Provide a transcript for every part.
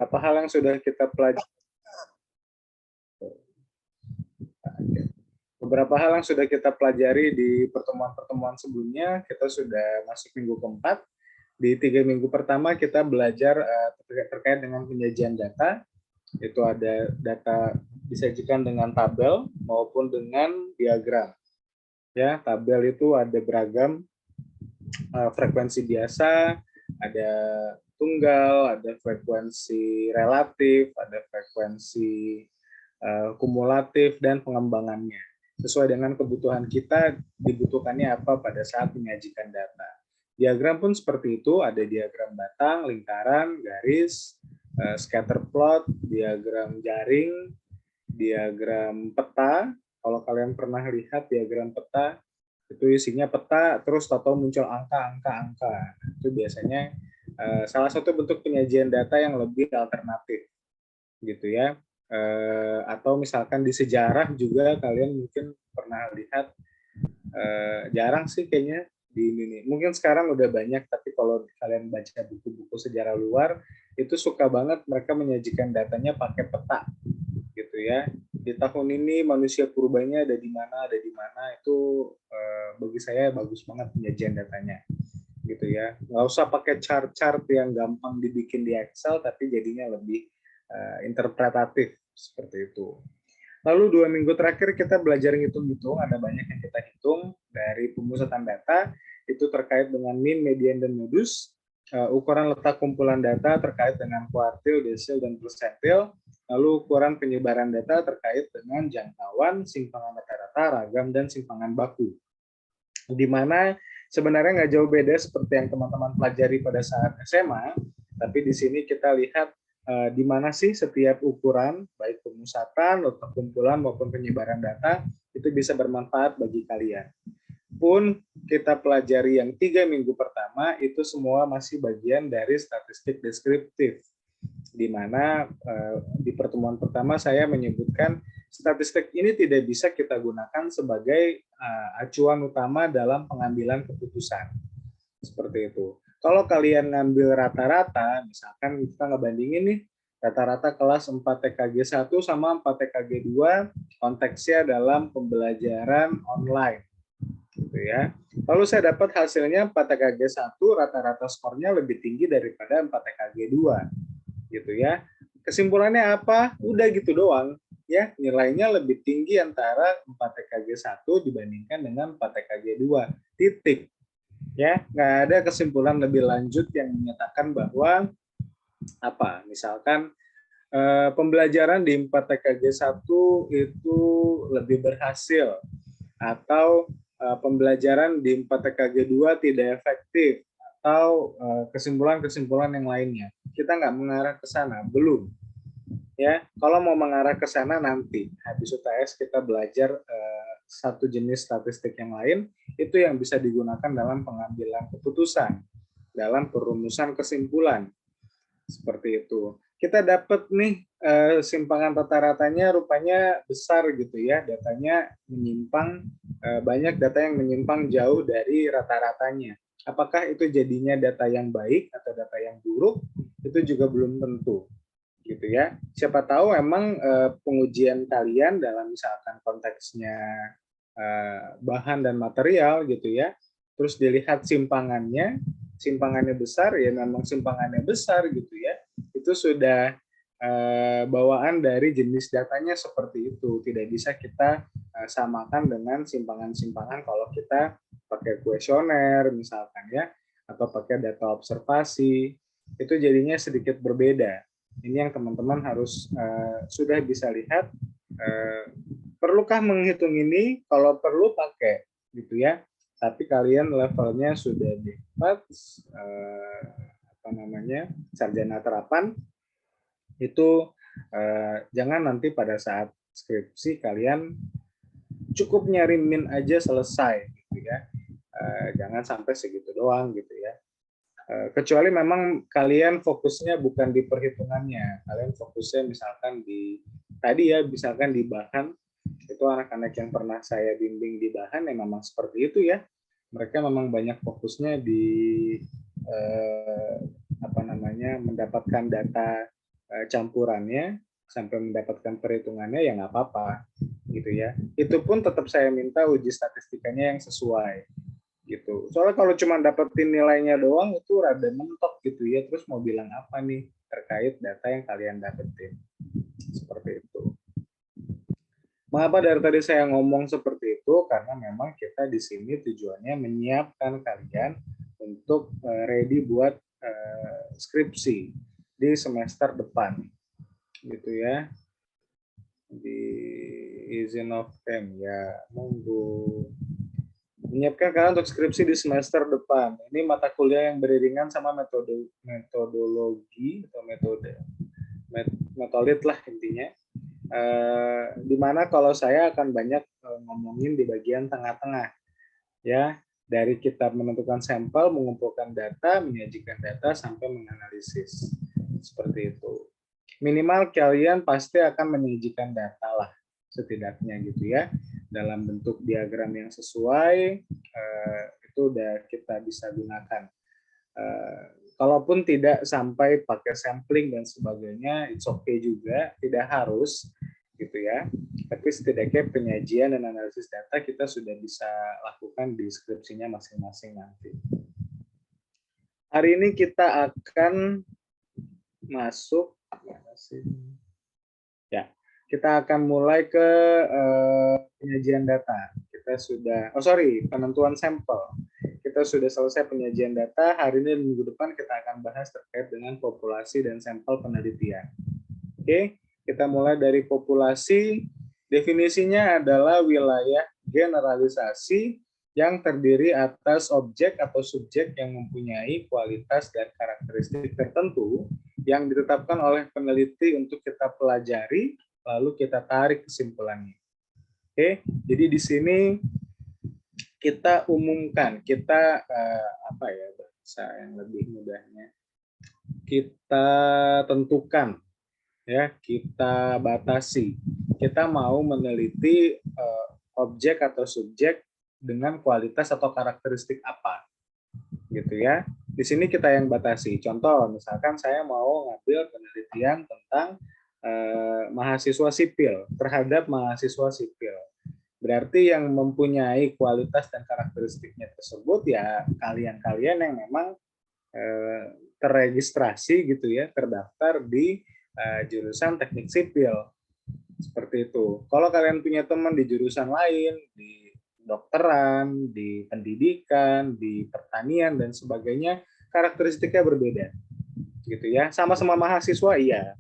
Apa hal yang sudah kita pelajari? Beberapa hal yang sudah kita pelajari di pertemuan-pertemuan sebelumnya, kita sudah masuk minggu keempat. Di 3 minggu pertama kita belajar terkait dengan penyajian data. Itu ada data disajikan dengan tabel maupun dengan diagram. Ya, tabel itu ada beragam frekuensi biasa, ada tunggal, ada frekuensi relatif, ada frekuensi kumulatif, dan pengembangannya. Sesuai dengan kebutuhan kita, dibutuhkannya apa pada saat menyajikan data. Diagram pun seperti itu, ada diagram batang, lingkaran, garis, scatter plot, diagram jaring, diagram peta. Kalau kalian pernah lihat diagram peta, itu isinya peta, terus tahu muncul angka. Itu biasanya salah satu bentuk penyajian data yang lebih alternatif, gitu ya. Atau misalkan di sejarah juga kalian mungkin pernah lihat, jarang sih kayaknya di ini nih. Mungkin sekarang udah banyak, tapi kalau kalian baca buku-buku sejarah luar, itu suka banget mereka menyajikan datanya pakai peta, gitu ya. Di tahun ini manusia purbanya ada di mana, itu bagi saya bagus banget penyajian datanya, gitu ya. Nggak usah pakai chart-chart yang gampang dibikin di Excel, tapi jadinya lebih interpretatif seperti itu. Lalu 2 minggu terakhir kita belajar hitung-hitung, ada banyak yang kita hitung dari pemusatan data, itu terkait dengan mean, median, dan modus, ukuran letak kumpulan data terkait dengan kuartil, desil, dan persentil, lalu ukuran penyebaran data terkait dengan jangkauan, simpangan rata-rata, ragam, dan simpangan baku. Di mana sebenarnya nggak jauh beda seperti yang teman-teman pelajari pada saat SMA, tapi di sini kita lihat di mana sih setiap ukuran, baik pemusatan, letak kumpulan, maupun penyebaran data, itu bisa bermanfaat bagi kalian. Pun kita pelajari yang 3 minggu pertama, itu semua masih bagian dari statistik deskriptif, di mana di pertemuan pertama saya menyebutkan statistik ini tidak bisa kita gunakan sebagai acuan utama dalam pengambilan keputusan. Seperti itu. Kalau kalian ngambil rata-rata, misalkan kita ngebandingin nih, rata-rata kelas 4 TKG 1 sama 4 TKG 2, konteksnya dalam pembelajaran online, gitu ya. Lalu saya dapat hasilnya 4 TKG 1, rata-rata skornya lebih tinggi daripada 4 TKG 2, gitu ya. Kesimpulannya apa? Udah gitu doang, ya. Nilainya lebih tinggi antara 4 TKG 1 dibandingkan dengan 4 TKG 2. Titik. Ya, nggak ada kesimpulan lebih lanjut yang menyatakan bahwa apa, misalkan pembelajaran di 4 TKG 1 itu lebih berhasil, atau pembelajaran di 4 TKG 2 tidak efektif, atau kesimpulan-kesimpulan yang lainnya. Kita nggak mengarah ke sana, belum. Ya, kalau mau mengarah ke sana nanti habis UTS kita belajar satu jenis statistik yang lain, itu yang bisa digunakan dalam pengambilan keputusan, dalam perumusan kesimpulan, seperti itu. Kita dapat nih simpangan rata-ratanya rupanya besar, gitu ya, datanya menyimpang, banyak data yang menyimpang jauh dari rata-ratanya. Apakah itu jadinya data yang baik atau data yang buruk? Itu juga belum tentu, gitu ya. Siapa tahu memang pengujian kalian dalam misalkan konteksnya bahan dan material, gitu ya, terus dilihat simpangannya besar, ya memang simpangannya besar, gitu ya, itu sudah bawaan dari jenis datanya seperti itu. Tidak bisa kita samakan dengan simpangan-simpangan kalau kita pakai kuesioner misalkan, ya, atau pakai data observasi, itu jadinya sedikit berbeda. Ini yang teman-teman harus sudah bisa lihat. Perlukah menghitung ini? Kalau perlu pakai, gitu ya. Tapi kalian levelnya sudah di sarjana terapan, itu jangan nanti pada saat skripsi kalian cukup nyari min aja selesai, gitu ya. Jangan sampai segitu doang, gitu ya. Kecuali memang kalian fokusnya bukan di perhitungannya, kalian fokusnya misalkan di tadi ya, misalkan di bahan. Itu anak-anak yang pernah saya bimbing di bahan yang memang seperti itu ya. Mereka memang banyak fokusnya di mendapatkan data campurannya sampai mendapatkan perhitungannya ya nggak apa-apa gitu ya. Itu pun tetap saya minta uji statistikanya yang sesuai gitu. Soalnya kalau cuma dapetin nilainya doang itu rada mentok gitu ya. Terus mau bilang apa nih terkait data yang kalian dapetin. Seperti itu. Mengapa dari tadi saya ngomong seperti itu? Karena memang kita di sini tujuannya menyiapkan kalian untuk ready buat skripsi di semester depan gitu ya. Di izin of time ya, monggo. Menyiapkan kalian untuk skripsi di semester depan. Ini mata kuliah yang beriringan sama metodologi atau metodit lah intinya. Di mana kalau saya akan banyak ngomongin di bagian tengah-tengah ya, dari kita menentukan sampel, mengumpulkan data, menyajikan data sampai menganalisis. Seperti itu. Minimal kalian pasti akan menyajikan data lah setidaknya gitu ya, dalam bentuk diagram yang sesuai. Itu udah kita bisa gunakan. Kalaupun tidak sampai pakai sampling dan sebagainya, it's okay juga, tidak harus gitu ya. Tapi setidaknya penyajian dan analisis data kita sudah bisa lakukan di skripsinya masing-masing nanti. Hari ini kita akan masuk ya, kita akan mulai ke penyajian data. Kita sudah, penentuan sampel. Kita sudah selesai penyajian data. Hari ini minggu depan kita akan bahas terkait dengan populasi dan sampel penelitian. Oke, kita mulai dari populasi. Definisinya adalah wilayah generalisasi yang terdiri atas objek atau subjek yang mempunyai kualitas dan karakteristik tertentu yang ditetapkan oleh peneliti untuk kita pelajari, lalu kita tarik kesimpulannya. Oke, jadi di sini kita umumkan, kita apa ya bahasa yang lebih mudahnya, kita tentukan, ya, kita batasi. Kita mau meneliti objek atau subjek dengan kualitas atau karakteristik apa, gitu ya. Di sini kita yang batasi. Contoh, misalkan saya mau ngambil penelitian tentang mahasiswa sipil terhadap mahasiswa sipil. Berarti yang mempunyai kualitas dan karakteristiknya tersebut ya kalian-kalian yang memang terregistrasi gitu ya, terdaftar di jurusan teknik sipil. Seperti itu. Kalau kalian punya teman di jurusan lain, di kedokteran, di pendidikan, di pertanian dan sebagainya, karakteristiknya berbeda. Gitu ya. Sama-sama mahasiswa iya,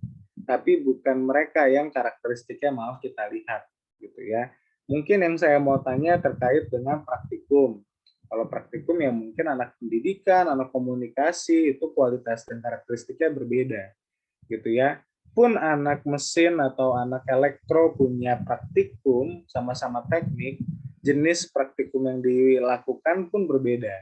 tapi bukan mereka yang karakteristiknya mau kita lihat gitu ya. Mungkin yang saya mau tanya terkait dengan praktikum. Kalau praktikum ya mungkin anak pendidikan, anak komunikasi itu kualitas dan karakteristiknya berbeda gitu ya. Pun anak mesin atau anak elektro punya praktikum sama-sama teknik, jenis praktikum yang dilakukan pun berbeda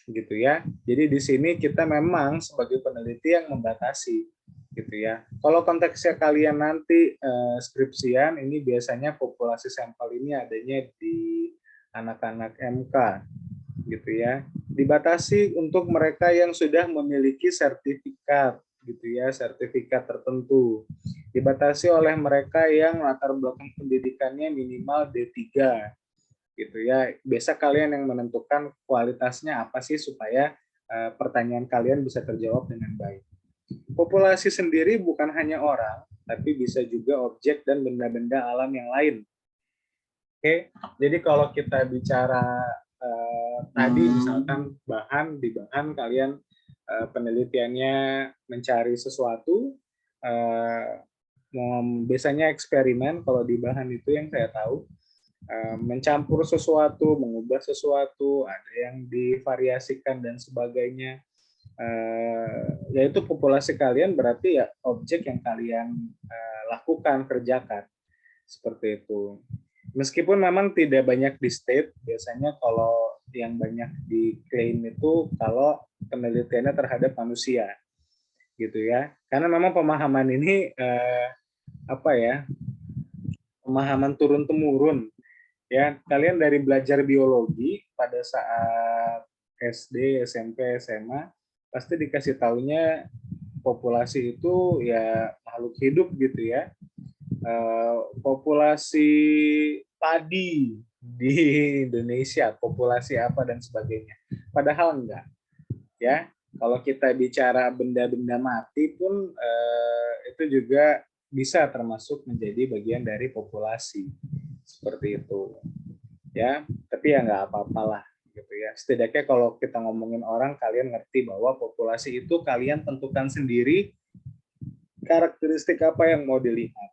gitu ya. Jadi di sini kita memang sebagai peneliti yang membatasi gitu ya. Kalau konteksnya kalian nanti skripsian, ini biasanya populasi sampel ini adanya di anak-anak MK gitu ya. Dibatasi untuk mereka yang sudah memiliki sertifikat gitu ya, sertifikat tertentu. Dibatasi oleh mereka yang latar belakang pendidikannya minimal D3 gitu ya. Biasa kalian yang menentukan kualitasnya apa sih supaya pertanyaan kalian bisa terjawab dengan baik. Populasi sendiri bukan hanya orang, tapi bisa juga objek dan benda-benda alam yang lain. Oke, jadi kalau kita bicara tadi misalkan di bahan kalian penelitiannya mencari sesuatu, biasanya eksperimen kalau di bahan itu yang saya tahu, mencampur sesuatu, mengubah sesuatu, ada yang divariasikan dan sebagainya. Yaitu populasi kalian berarti ya objek yang kalian lakukan, kerjakan. Seperti itu. Meskipun memang tidak banyak di state, biasanya kalau yang banyak diklaim itu kalau penelitiannya terhadap manusia, gitu ya. Karena memang pemahaman ini pemahaman turun temurun, ya. Kalian dari belajar biologi pada saat SD, SMP, SMA pasti dikasih taunya populasi itu ya makhluk hidup gitu ya. Populasi padi di Indonesia, populasi apa dan sebagainya. Padahal enggak, ya. Kalau kita bicara benda-benda mati pun itu juga bisa termasuk menjadi bagian dari populasi seperti itu, ya. Tapi ya nggak apa-apalah gitu ya. Setidaknya kalau kita ngomongin orang, kalian ngerti bahwa populasi itu kalian tentukan sendiri karakteristik apa yang mau dilihat.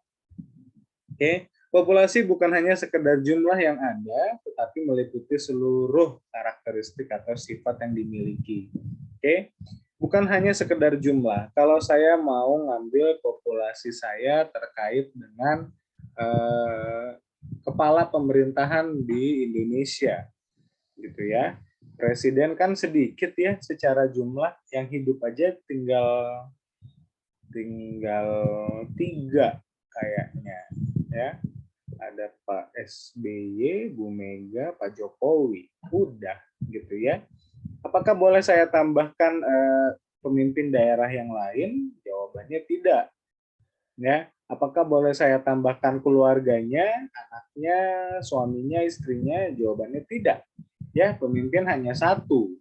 Oke, populasi bukan hanya sekedar jumlah yang ada, tetapi meliputi seluruh karakteristik atau sifat yang dimiliki. Oke, bukan hanya sekedar jumlah. Kalau saya mau ngambil populasi saya terkait dengan kepala pemerintahan di Indonesia, gitu ya. Presiden kan sedikit ya secara jumlah, yang hidup aja tinggal 3 kayaknya, ya. Ada Pak SBY, Bu Mega, Pak Jokowi, udah gitu ya. Apakah boleh saya tambahkan pemimpin daerah yang lain? Jawabannya tidak. Ya, apakah boleh saya tambahkan keluarganya, anaknya, suaminya, istrinya? Jawabannya tidak. Ya, pemimpin hanya satu.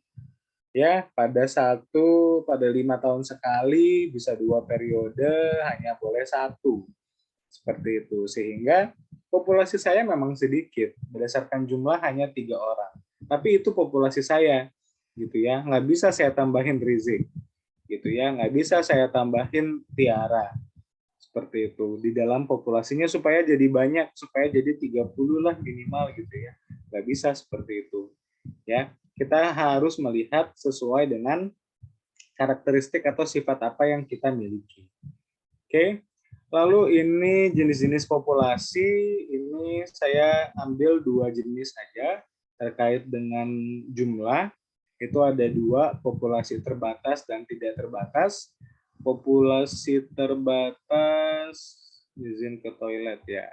Ya, pada 5 tahun sekali, bisa 2 periode, hanya boleh satu. Seperti itu. Sehingga populasi saya memang sedikit. Berdasarkan jumlah hanya 3 orang. Tapi itu populasi saya, gitu ya. Nggak bisa saya tambahin Rizik, gitu ya. Nggak bisa saya tambahin Tiara. Seperti itu. Di dalam populasinya supaya jadi banyak, supaya jadi 30 lah minimal gitu ya. Nggak bisa seperti itu. Ya, kita harus melihat sesuai dengan karakteristik atau sifat apa yang kita miliki. Oke. Lalu ini jenis-jenis populasi, ini saya ambil 2 jenis saja terkait dengan jumlah. Itu ada 2, populasi terbatas dan tidak terbatas. Populasi terbatas, izin ke toilet ya.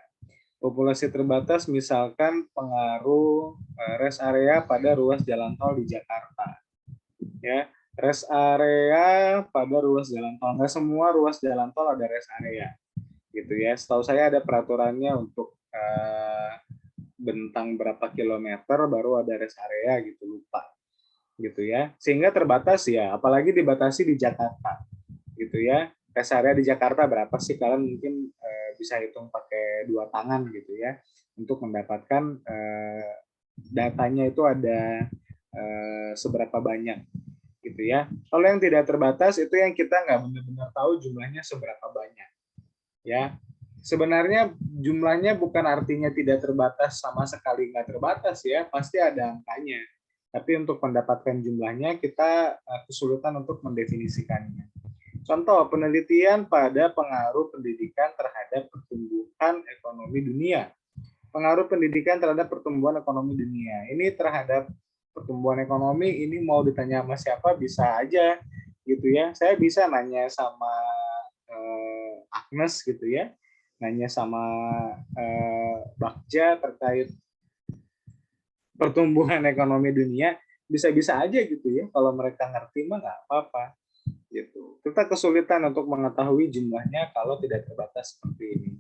Populasi terbatas misalkan pengaruh rest area pada ruas jalan tol di Jakarta. Ya, rest area pada ruas jalan tol. Nggak semua ruas jalan tol ada rest area. Gitu ya. Setahu saya ada peraturannya untuk bentang berapa kilometer baru ada rest area gitu, lupa. Gitu ya. Sehingga terbatas ya, apalagi dibatasi di Jakarta. Gitu ya. Rest area di Jakarta berapa sih? Kalian mungkin bisa hitung pakai 2 tangan gitu ya. Untuk mendapatkan datanya itu ada seberapa banyak gitu ya. Kalau yang tidak terbatas itu yang kita nggak benar-benar tahu jumlahnya seberapa banyak. Ya, sebenarnya jumlahnya bukan artinya tidak terbatas sama sekali nggak terbatas ya, pasti ada angkanya. Tapi untuk mendapatkan jumlahnya kita kesulitan untuk mendefinisikannya. Contoh penelitian pada pengaruh pendidikan terhadap pertumbuhan ekonomi dunia. Pengaruh pendidikan terhadap pertumbuhan ekonomi dunia. Ini terhadap pertumbuhan ekonomi ini mau ditanya sama siapa bisa aja gitu ya. Saya bisa nanya sama Agnes gitu ya, nanya sama Bagja terkait pertumbuhan ekonomi dunia, bisa-bisa aja gitu ya. Kalau mereka ngerti mah nggak apa-apa gitu. Kita kesulitan untuk mengetahui jumlahnya kalau tidak terbatas seperti ini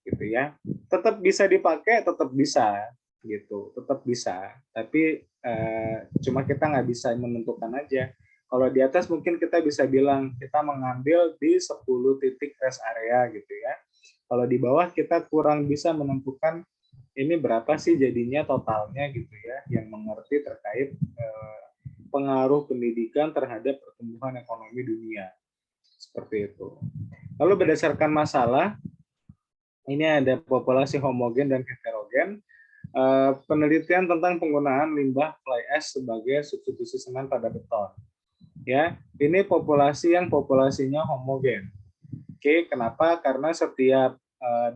gitu ya. Tetap bisa dipakai, tetap bisa gitu, tetap bisa. Tapi cuma kita nggak bisa menentukan aja. Kalau di atas mungkin kita bisa bilang kita mengambil di 10 titik rest area gitu ya. Kalau di bawah kita kurang bisa menentukan ini berapa sih jadinya totalnya gitu ya, yang mengerti terkait pengaruh pendidikan terhadap pertumbuhan ekonomi dunia. Seperti itu. Lalu berdasarkan masalah, ini ada populasi homogen dan heterogen. Penelitian tentang penggunaan limbah fly ash sebagai substitusi semen pada beton. Ya, ini populasi yang populasinya homogen. Oke, kenapa? Karena setiap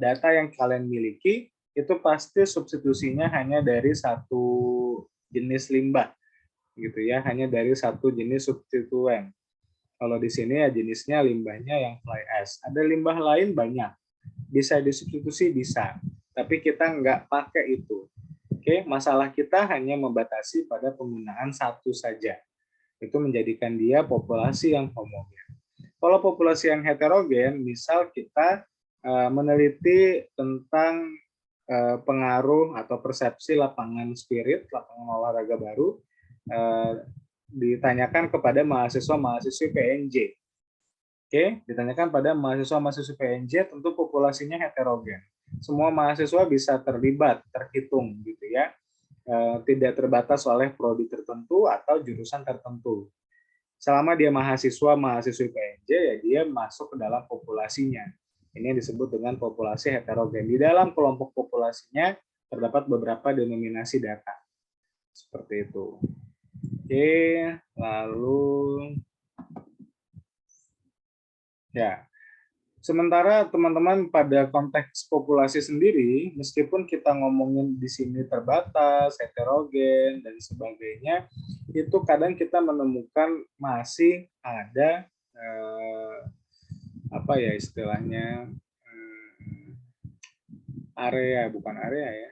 data yang kalian miliki itu pasti substitusinya hanya dari satu jenis limbah, gitu ya, hanya dari satu jenis substituen. Kalau di sini ya jenisnya limbahnya yang fly ash. Ada limbah lain banyak, bisa disubstitusi bisa, tapi kita nggak pakai itu. Oke, masalah kita hanya membatasi pada penggunaan satu saja. Itu menjadikan dia populasi yang homogen. Kalau populasi yang heterogen, misal kita meneliti tentang pengaruh atau persepsi lapangan spirit, lapangan olahraga baru, ditanyakan kepada mahasiswa-mahasiswi PNJ. Oke, ditanyakan pada mahasiswa-mahasiswi PNJ, tentu populasinya heterogen. Semua mahasiswa bisa terlibat, terhitung gitu ya. Tidak terbatas oleh prodi tertentu atau jurusan tertentu. Selama dia mahasiswa-mahasiswi PNJ, ya dia masuk ke dalam populasinya. Ini yang disebut dengan populasi heterogen. Di dalam kelompok populasinya terdapat beberapa denominasi data. Seperti itu. Oke, lalu ya. Sementara teman-teman pada konteks populasi sendiri, meskipun kita ngomongin di sini terbatas, heterogen, dan sebagainya, itu kadang kita menemukan masih ada apa ya istilahnya, area, bukan area ya,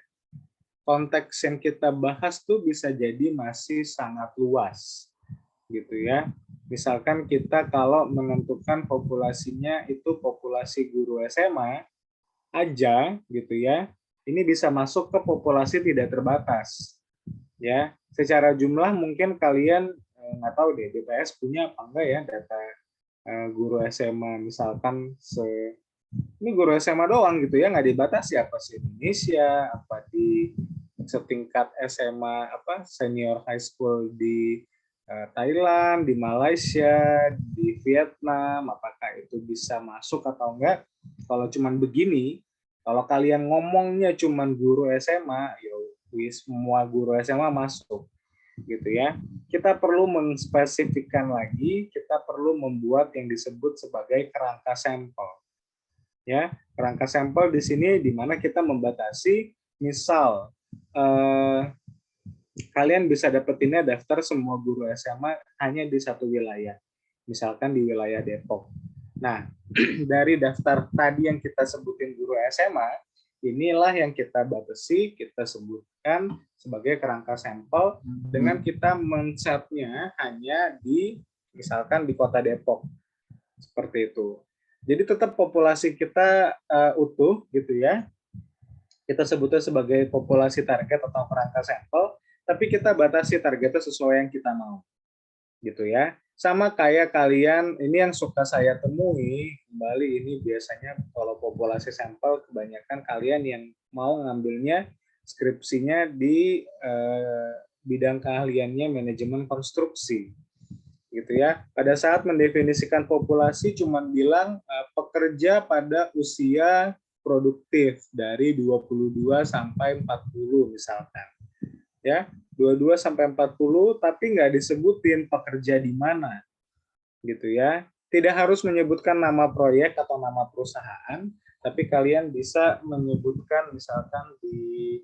konteks yang kita bahas tuh bisa jadi masih sangat luas, gitu ya. Misalkan kita kalau menentukan populasinya itu populasi guru SMA aja gitu ya, ini bisa masuk ke populasi tidak terbatas. Ya, secara jumlah mungkin kalian nggak tahu deh BPS punya apa enggak ya data guru SMA, misalkan ini guru SMA doang gitu ya, nggak dibatasi apa sih Indonesia, apa di setingkat SMA apa senior high school di Thailand, di Malaysia, di Vietnam, apakah itu bisa masuk atau enggak? Kalau cuman begini, kalau kalian ngomongnya cuman guru SMA, ya semua guru SMA masuk, gitu ya. Kita perlu menspesifikkan lagi, kita perlu membuat yang disebut sebagai kerangka sampel. Ya, kerangka sampel di sini di mana kita membatasi, misal kalian bisa dapetinnya daftar semua guru SMA hanya di satu wilayah, misalkan di wilayah Depok. Nah, dari daftar tadi yang kita sebutin guru SMA, inilah yang kita batasi, kita sebutkan sebagai kerangka sampel dengan kita men-setnya hanya di, misalkan di kota Depok, seperti itu. Jadi tetap populasi kita utuh gitu ya, kita sebutnya sebagai populasi target atau kerangka sampel, tapi kita batasi targetnya sesuai yang kita mau, gitu ya. Sama kayak kalian, ini yang suka saya temui, kembali ini biasanya kalau populasi sampel, kebanyakan kalian yang mau ngambilnya skripsinya di bidang keahliannya manajemen konstruksi, gitu ya. Pada saat mendefinisikan populasi cuma bilang pekerja pada usia produktif dari 22 sampai 40 misalkan. Ya, 22 sampai 40 tapi nggak disebutin pekerja di mana. Gitu ya. Tidak harus menyebutkan nama proyek atau nama perusahaan, tapi kalian bisa menyebutkan misalkan di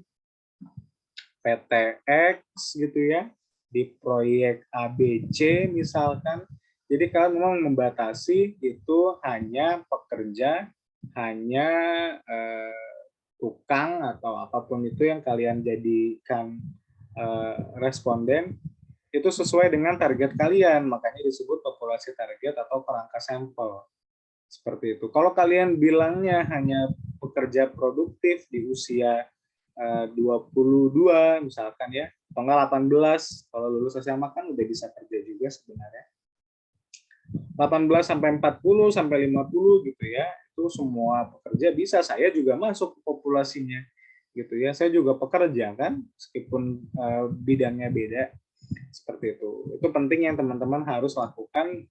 PTX gitu ya, di proyek ABC misalkan. Jadi kalian memang membatasi itu hanya pekerja, hanya tukang atau apapun itu yang kalian jadikan responden itu sesuai dengan target kalian, makanya disebut populasi target atau kerangka sampel. Seperti itu. Kalau kalian bilangnya hanya pekerja produktif di usia 22 misalkan ya, atau enggak 18, kalau lulus SMA kan udah bisa kerja juga sebenarnya. 18 sampai 40 sampai 50 gitu ya, itu semua pekerja bisa, saya juga masuk ke populasinya gitu ya. Saya juga pekerja kan, meskipun bidangnya beda. Seperti itu. Itu penting yang teman-teman harus lakukan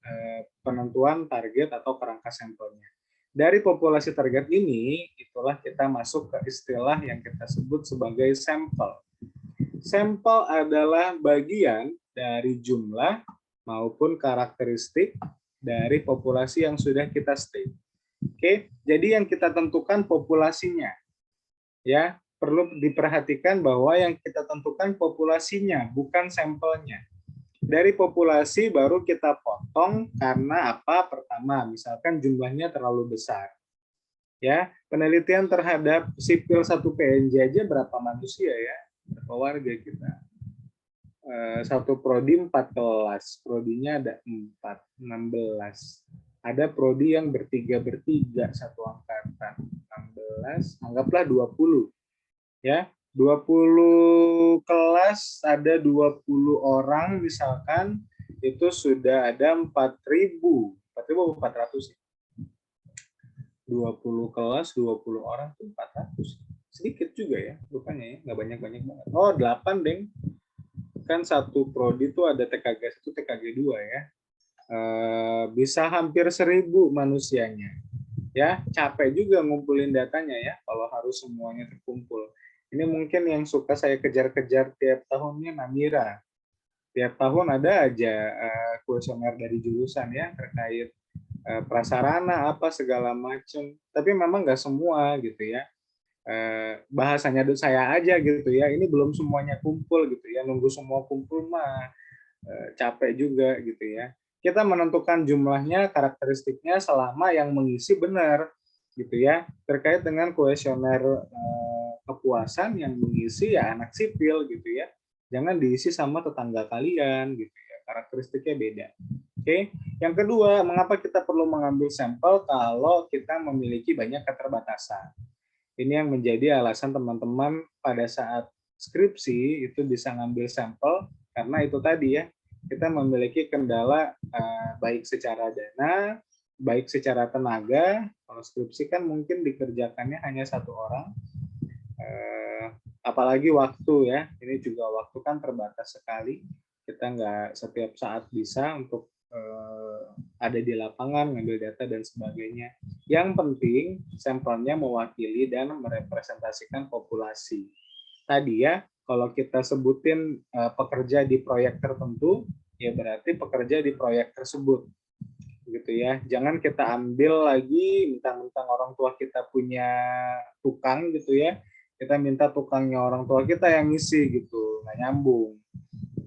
penentuan target atau kerangka sampelnya. Dari populasi target ini, itulah kita masuk ke istilah yang kita sebut sebagai sampel. Sampel adalah bagian dari jumlah maupun karakteristik dari populasi yang sudah kita state. Oke, jadi yang kita tentukan populasinya. Ya, perlu diperhatikan bahwa yang kita tentukan populasinya, bukan sampelnya. Dari populasi baru kita potong karena apa? Pertama, misalkan jumlahnya terlalu besar. Ya, penelitian terhadap sipil 1 PNJ aja berapa manusia ya? Berapa warga kita? Satu prodi 4 kelas, prodinya ada 4, 16. ada prodi yang bertiga satu angkatan. 16, anggaplah 20 ya. 20 kelas ada 20 orang misalkan, itu sudah ada 4.400 ya. 20 kelas 20 orang tuh 400. Sedikit juga ya rupanya ya, nggak banyak-banyak banget. Oh, 8 deng. Kan satu prodi itu ada TKG 1, TKG 2 ya. Bisa hampir 1.000 manusianya. Ya, capek juga ngumpulin datanya ya kalau harus semuanya terkumpul. Ini mungkin yang suka saya kejar-kejar tiap tahunnya Namira. Tiap tahun ada aja kuesioner dari jurusan ya terkait prasarana apa segala macam. Tapi memang nggak semua gitu ya. Bahasanya saya aja gitu ya. Ini belum semuanya kumpul gitu ya. Nunggu semua kumpul mah capek juga gitu ya. Kita menentukan jumlahnya, karakteristiknya selama yang mengisi benar gitu ya. Terkait dengan kuesioner kepuasan yang mengisi ya anak sipil gitu ya. Jangan diisi sama tetangga kalian gitu ya. Karakteristiknya beda. Oke. Yang kedua, mengapa kita perlu mengambil sampel kalau kita memiliki banyak keterbatasan? Ini yang menjadi alasan teman-teman pada saat skripsi itu bisa ngambil sampel karena itu tadi ya, kita memiliki kendala baik secara dana, baik secara tenaga. Kalau skripsi kan mungkin dikerjakannya hanya satu orang, apalagi waktu ya. Ini juga waktu kan terbatas sekali. Kita nggak setiap saat bisa untuk ada di lapangan, ngambil data dan sebagainya. Yang penting sampelnya mewakili dan merepresentasikan populasi. Tadi ya, kalau kita sebutin pekerja di proyek tertentu, ya berarti pekerja di proyek tersebut. Gitu ya. Jangan kita ambil lagi mentang-mentang orang tua kita punya tukang gitu ya. Kita minta tukangnya orang tua kita yang ngisi gitu, nggak nyambung.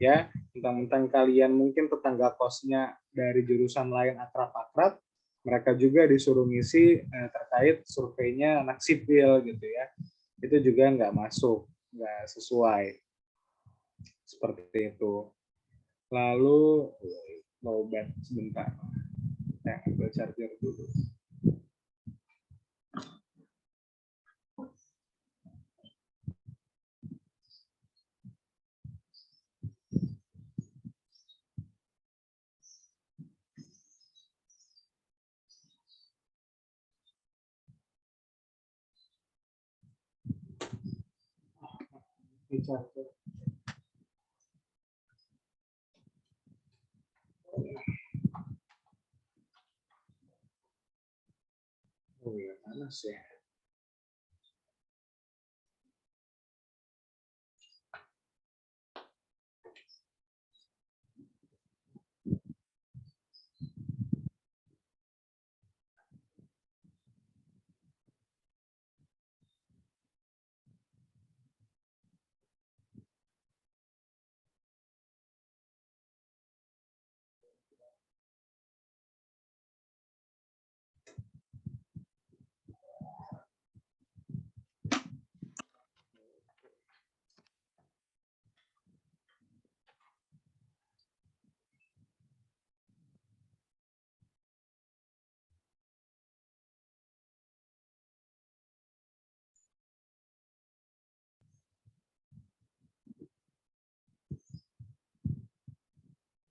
Ya, mentang-mentang kalian mungkin tetangga kosnya dari jurusan lain akrab-akrab, mereka juga disuruh ngisi terkait surveinya anak sipil gitu ya. Itu juga nggak masuk, nggak sesuai. Seperti itu. Lalu, low band sebentar. Saya ambil charger dulu. Charger. Oh ya, panas ya.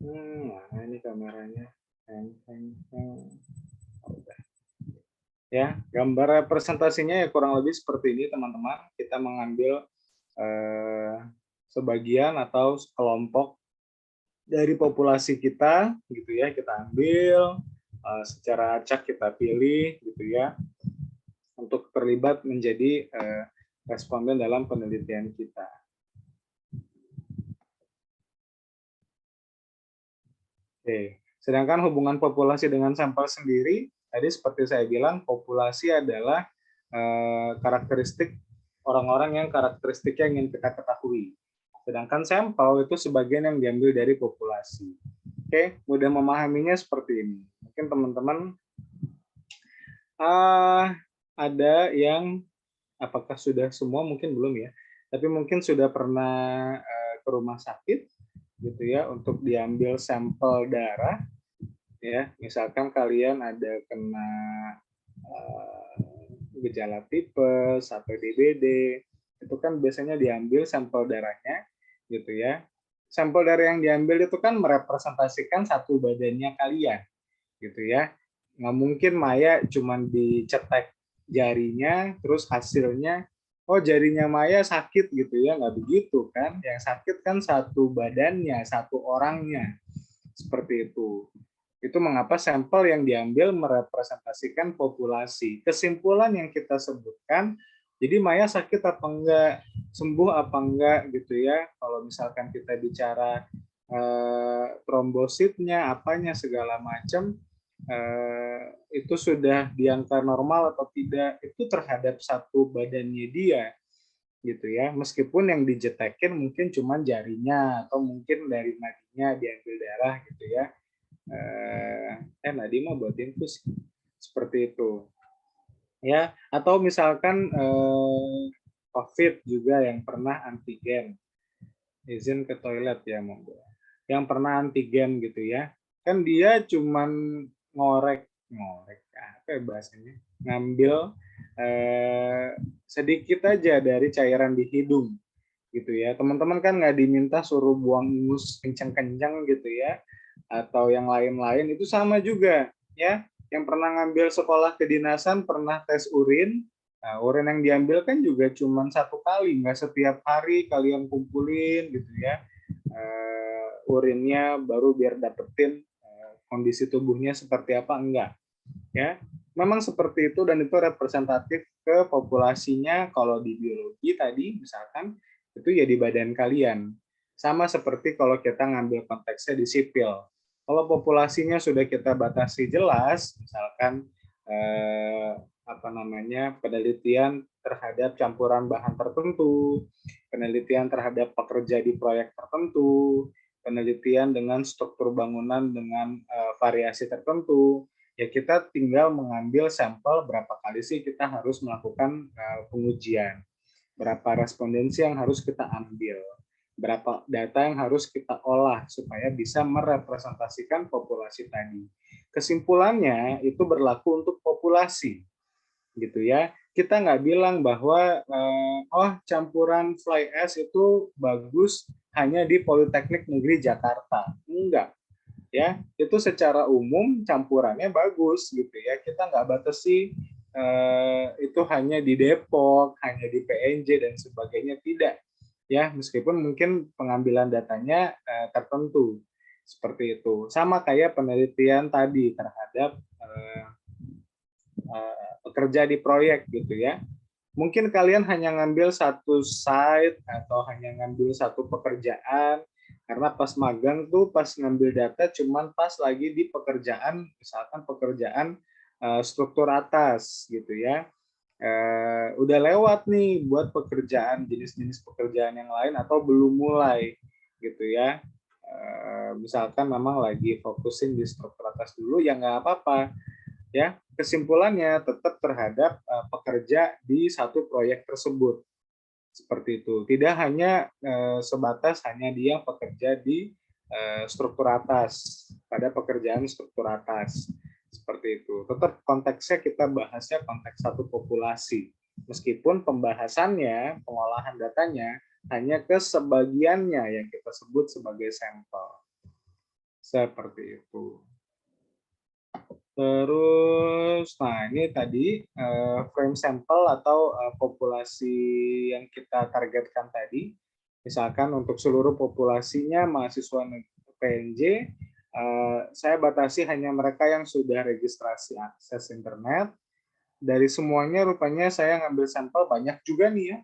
Nah ini kameranya. Ya, gambar representasinya ya kurang lebih seperti ini teman-teman. Kita mengambil sebagian atau kelompok dari populasi kita gitu ya, kita ambil secara acak kita pilih gitu ya untuk terlibat menjadi responden dalam penelitian kita. Oke. Sedangkan hubungan populasi dengan sampel sendiri, tadi seperti saya bilang, populasi adalah karakteristik orang-orang yang karakteristiknya ingin kita ketahui. Sedangkan sampel itu sebagian yang diambil dari populasi. Oke, mudah memahaminya seperti ini. Mungkin teman-teman ada yang apakah sudah semua, mungkin belum ya, tapi mungkin sudah pernah ke rumah sakit gitu ya untuk diambil sampel darah. Ya, misalkan kalian ada kena gejala tipes atau DBD, itu kan biasanya diambil sampel darahnya, gitu ya. Sampel darah yang diambil itu kan merepresentasikan satu badannya kalian, gitu ya. Nggak mungkin Maya cuman dicetek jarinya, terus hasilnya, oh jarinya Maya sakit gitu ya, nggak begitu kan. Yang sakit kan satu badannya, satu orangnya, seperti itu. Itu mengapa sampel yang diambil merepresentasikan populasi. Kesimpulan yang kita sebutkan, jadi Maya sakit apa enggak, sembuh apa enggak gitu ya. Kalau misalkan kita bicara trombositnya, apanya segala macam, itu sudah di angka normal atau tidak, itu terhadap satu badannya dia gitu ya. Meskipun yang dijetekin mungkin cuma jarinya atau mungkin dari nadinya diambil darah gitu ya. Nadi mah buat infus seperti itu ya. Atau misalkan COVID juga yang pernah antigen, izin ke toilet ya monggo, yang pernah antigen gitu ya, kan dia cuman ngorek apa ya bahasanya, ngambil sedikit aja dari cairan di hidung gitu ya. Teman-teman kan nggak diminta suruh buang ingus kencang-kencang gitu ya, atau yang lain-lain. Itu sama juga ya. Yang pernah ngambil sekolah kedinasan pernah tes urin. Nah, urin yang diambil kan juga cuma satu kali, nggak setiap hari kalian kumpulin gitu ya. Urinnya baru biar dapetin kondisi tubuhnya seperti apa, enggak ya. Memang seperti itu, dan itu representatif ke populasinya. Kalau di biologi tadi misalkan itu ya di badan kalian. Sama seperti kalau kita ngambil konteksnya di sipil. Kalau populasinya sudah kita batasi jelas, misalkan penelitian terhadap campuran bahan tertentu, penelitian terhadap pekerja di proyek tertentu, penelitian dengan struktur bangunan dengan variasi tertentu, ya kita tinggal mengambil sampel berapa kali sih kita harus melakukan pengujian, berapa respondensi yang harus kita ambil, berapa data yang harus kita olah supaya bisa merepresentasikan populasi tadi. Kesimpulannya itu berlaku untuk populasi, gitu ya. Kita nggak bilang bahwa campuran fly ash itu bagus hanya di Politeknik Negeri Jakarta. Enggak ya, itu secara umum campurannya bagus gitu ya. Kita nggak batasi itu hanya di Depok, hanya di PNJ dan sebagainya, tidak ya, meskipun mungkin pengambilan datanya tertentu seperti itu. Sama kayak penelitian tadi terhadap pekerja di proyek gitu ya. Mungkin kalian hanya ngambil satu site atau hanya ngambil satu pekerjaan, karena pas magang tuh pas ngambil data cuman pas lagi di pekerjaan, misalkan pekerjaan struktur atas gitu ya. Udah lewat nih buat pekerjaan, jenis-jenis pekerjaan yang lain atau belum mulai gitu ya. Misalkan memang lagi fokusin di struktur atas dulu, ya nggak apa-apa ya. Kesimpulannya tetap terhadap pekerja di satu proyek tersebut seperti itu, tidak hanya sebatas hanya dia pekerja di struktur atas, pada pekerjaan struktur atas seperti itu. Tetap konteksnya kita bahasnya konteks satu populasi, meskipun pembahasannya, pengolahan datanya hanya ke sebagiannya yang kita sebut sebagai sampel seperti itu. Terus, nah ini tadi frame sample atau populasi yang kita targetkan tadi. Misalkan untuk seluruh populasinya mahasiswa PNJ, saya batasi hanya mereka yang sudah registrasi akses internet. Dari semuanya rupanya saya ngambil sampel banyak juga nih ya.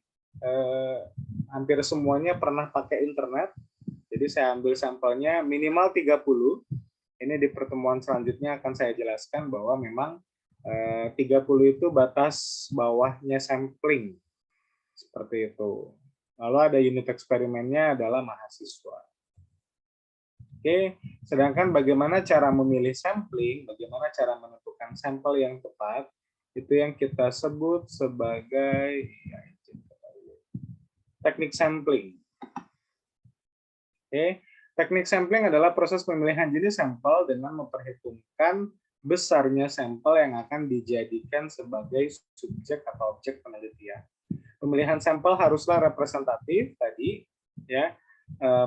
Hampir semuanya pernah pakai internet. Jadi saya ambil sampelnya minimal 30. Ini di pertemuan selanjutnya akan saya jelaskan bahwa memang 30 itu batas bawahnya sampling. Seperti itu. Lalu ada unit eksperimennya adalah mahasiswa. Oke, sedangkan bagaimana cara memilih sampling, bagaimana cara menentukan sampel yang tepat, itu yang kita sebut sebagai teknik sampling. Oke, Teknik sampling adalah proses pemilihan jenis sampel dengan memperhitungkan besarnya sampel yang akan dijadikan sebagai subjek atau objek penelitian. Pemilihan sampel haruslah representatif tadi, ya,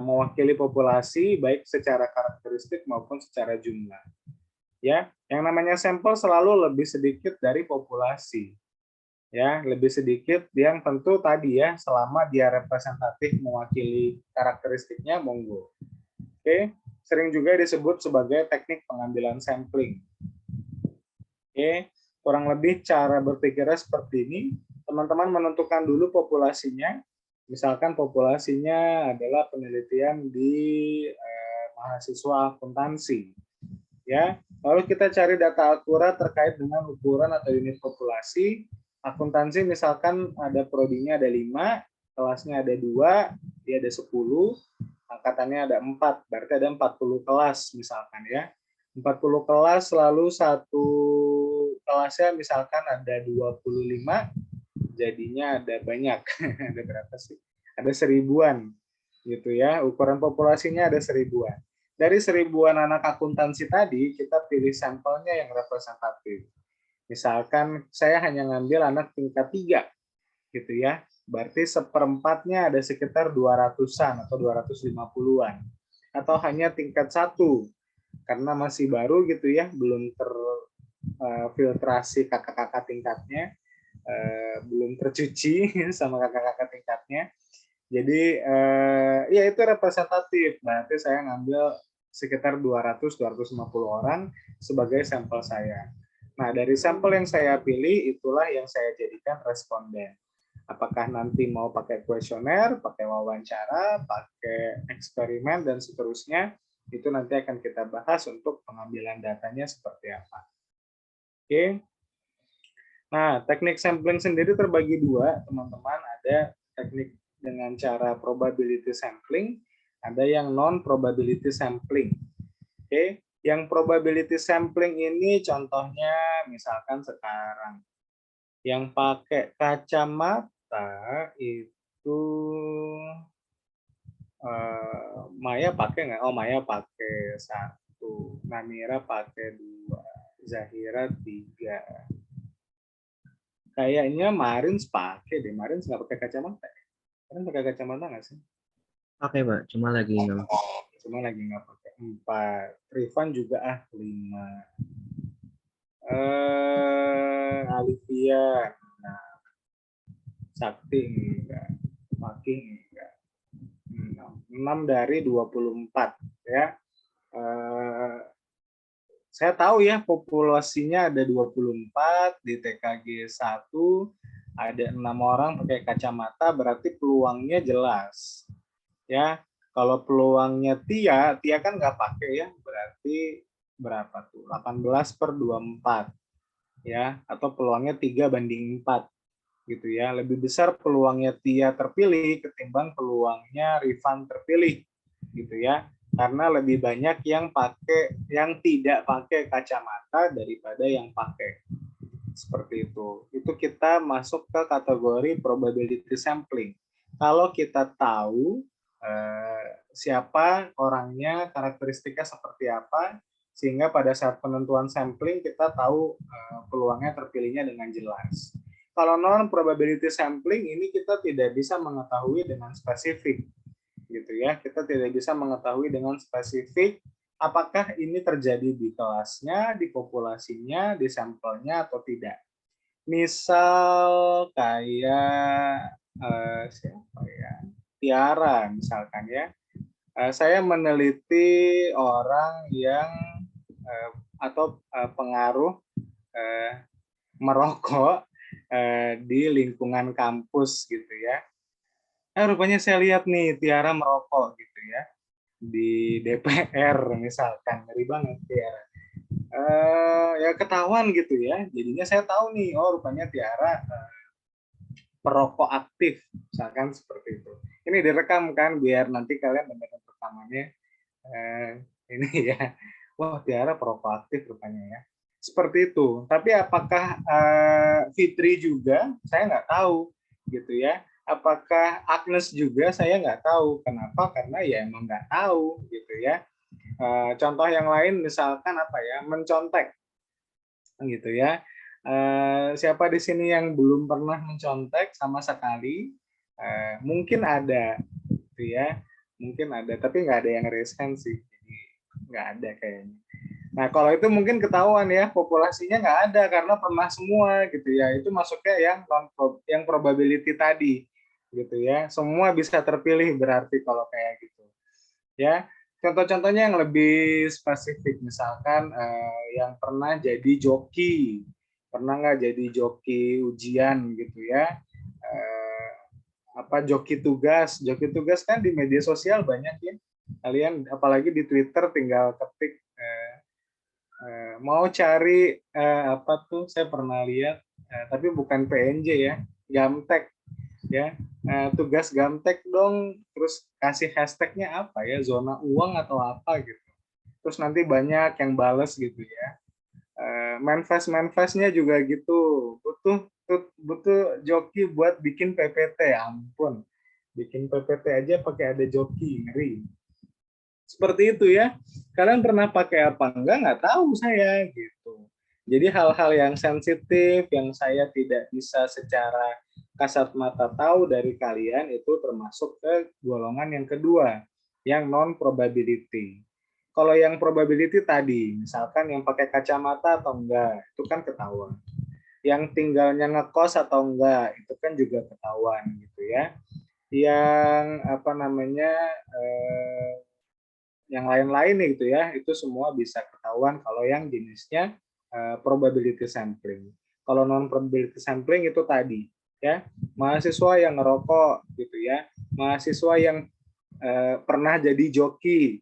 mewakili populasi baik secara karakteristik maupun secara jumlah. Ya, yang namanya sampel selalu lebih sedikit dari populasi. Ya, lebih sedikit yang tentu tadi ya, selama dia representatif mewakili karakteristiknya, monggo. Oke, sering juga disebut sebagai teknik pengambilan sampling. Oke, kurang lebih cara berpikirnya seperti ini. Teman-teman menentukan dulu populasinya. Misalkan populasinya adalah penelitian di mahasiswa akuntansi. Ya, lalu kita cari data akurat terkait dengan ukuran atau unit populasi. Akuntansi misalkan ada prodinya ada 5, kelasnya ada 2, dia ada 10, angkatannya ada 4, berarti ada 40 kelas misalkan ya. 40 kelas lalu satu kelasnya misalkan ada 25, jadinya ada banyak. Ada berapa sih? Ada 1000-an gitu ya. Ukuran populasinya ada 1000-an. Dari 1000-an anak akuntansi tadi, kita pilih sampelnya yang representatif. Misalkan saya hanya ngambil anak tingkat 3, gitu ya. Berarti seperempatnya ada sekitar 200-an atau 250-an. Atau hanya tingkat 1, karena masih baru gitu ya, belum terfiltrasi kakak-kakak tingkatnya, belum tercuci sama kakak-kakak tingkatnya. Jadi ya itu representatif. Berarti saya ngambil sekitar 200-250 orang sebagai sampel saya. Nah, dari sampel yang saya pilih, itulah yang saya jadikan responden. Apakah nanti mau pakai kuesioner, pakai wawancara, pakai eksperimen, dan seterusnya, itu nanti akan kita bahas untuk pengambilan datanya seperti apa. Oke. Nah, teknik sampling sendiri terbagi dua, teman-teman. Ada teknik dengan cara probability sampling, ada yang non-probability sampling. Oke. Yang probability sampling ini contohnya misalkan sekarang yang pakai kacamata itu Maya pakai nggak? Oh, Maya pakai 1, Namira pakai 2, Zahira 3. Kayaknya Marins pakai deh. Marins nggak pakai kacamata. Marins pakai kacamata nggak sih? Pakai, Pak. Cuma lagi nggak. Cuma lagi nggak pakai. 4. Rifan juga 5. Alivia, nah, Sakti enggak, Maki enggak. 6 dari 24 ya. Saya tahu ya populasinya ada 24, di TKG 1 ada 6 orang pakai kacamata, berarti peluangnya jelas. Ya, kalau peluangnya Tia kan nggak pakai ya, berarti berapa tuh? 18/24 ya, atau peluangnya 3/4 gitu ya. Lebih besar peluangnya Tia terpilih ketimbang peluangnya Rifan terpilih gitu ya. Karena lebih banyak yang tidak pakai kacamata daripada yang pakai. Seperti itu. Itu kita masuk ke kategori probability sampling. Kalau kita tahu siapa orangnya, karakteristiknya seperti apa, sehingga pada saat penentuan sampling kita tahu peluangnya terpilihnya dengan jelas. Kalau non probability sampling ini kita tidak bisa mengetahui dengan spesifik, gitu ya. Kita tidak bisa mengetahui dengan spesifik apakah ini terjadi di kelasnya, di populasinya, di sampelnya atau tidak. Misal kayak siapa ya? Tiara misalkan ya. Saya meneliti orang yang atau pengaruh merokok di lingkungan kampus gitu ya. Rupanya saya lihat nih Tiara merokok gitu ya di DPR misalkan, ngeri banget Tiara. Ya ketahuan gitu ya. Jadinya saya tahu nih, oh rupanya Tiara perokok aktif, misalkan seperti itu. Ini direkam kan biar nanti kalian mendengar rekamannya. Ini ya, wah Tiara perokok aktif rupanya ya. Seperti itu. Tapi apakah Fitri juga? Saya nggak tahu gitu ya. Apakah Agnes juga, saya nggak tahu. Kenapa? Karena ya emang nggak tahu gitu ya. Contoh yang lain misalkan apa ya, mencontek gitu ya. Siapa di sini yang belum pernah mencontek sama sekali? Mungkin ada gitu ya, mungkin ada, tapi nggak ada yang riskan sih, jadi nggak ada kayaknya. Nah kalau itu mungkin ketahuan ya, populasinya nggak ada karena pernah semua gitu ya, itu masuknya yang probability tadi gitu ya, semua bisa terpilih berarti kalau kayak gitu ya. Contoh-contohnya yang lebih spesifik, misalkan yang pernah jadi joki, pernah nggak jadi joki ujian gitu ya, eh, apa joki tugas kan di media sosial banyak ya, kalian apalagi di Twitter tinggal ketik mau cari apa tuh, saya pernah lihat tapi bukan PNJ ya, Gamtek ya, tugas Gamtek dong, terus kasih hashtagnya apa ya, zona uang atau apa gitu, terus nanti banyak yang bales gitu ya. Manifest-manifestnya juga gitu, butuh joki buat bikin PPT, ampun, bikin PPT aja pakai ada joki, ngeri. Seperti itu ya. Kalian pernah pakai apa enggak? Nggak tahu saya gitu. Jadi hal-hal yang sensitif yang saya tidak bisa secara kasat mata tahu dari kalian itu termasuk ke golongan yang kedua, yang non probability. Kalau yang probability tadi, misalkan yang pakai kacamata atau enggak, itu kan ketahuan. Yang tinggalnya ngekos atau enggak, itu kan juga ketahuan gitu ya. Yang apa namanya, yang lain-lain gitu ya, itu semua bisa ketahuan kalau yang jenisnya probability sampling. Kalau non probability sampling itu tadi ya, mahasiswa yang ngerokok gitu ya, mahasiswa yang pernah jadi joki.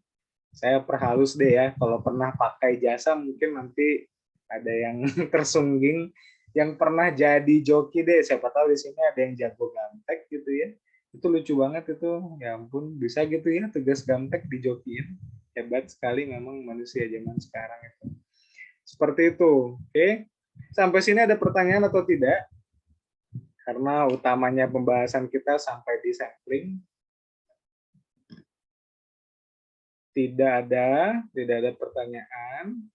Saya perhalus deh ya, kalau pernah pakai jasa mungkin nanti ada yang tersungging, yang pernah jadi joki deh, siapa tahu di sini ada yang jago gamtek gitu ya. Itu lucu banget itu, ya ampun, bisa gitu ya tugas gamtek dijokiin. Hebat sekali memang manusia zaman sekarang itu. Seperti itu. Oke. Sampai sini ada pertanyaan atau tidak? Karena utamanya pembahasan kita sampai di sampling. Tidak ada pertanyaan.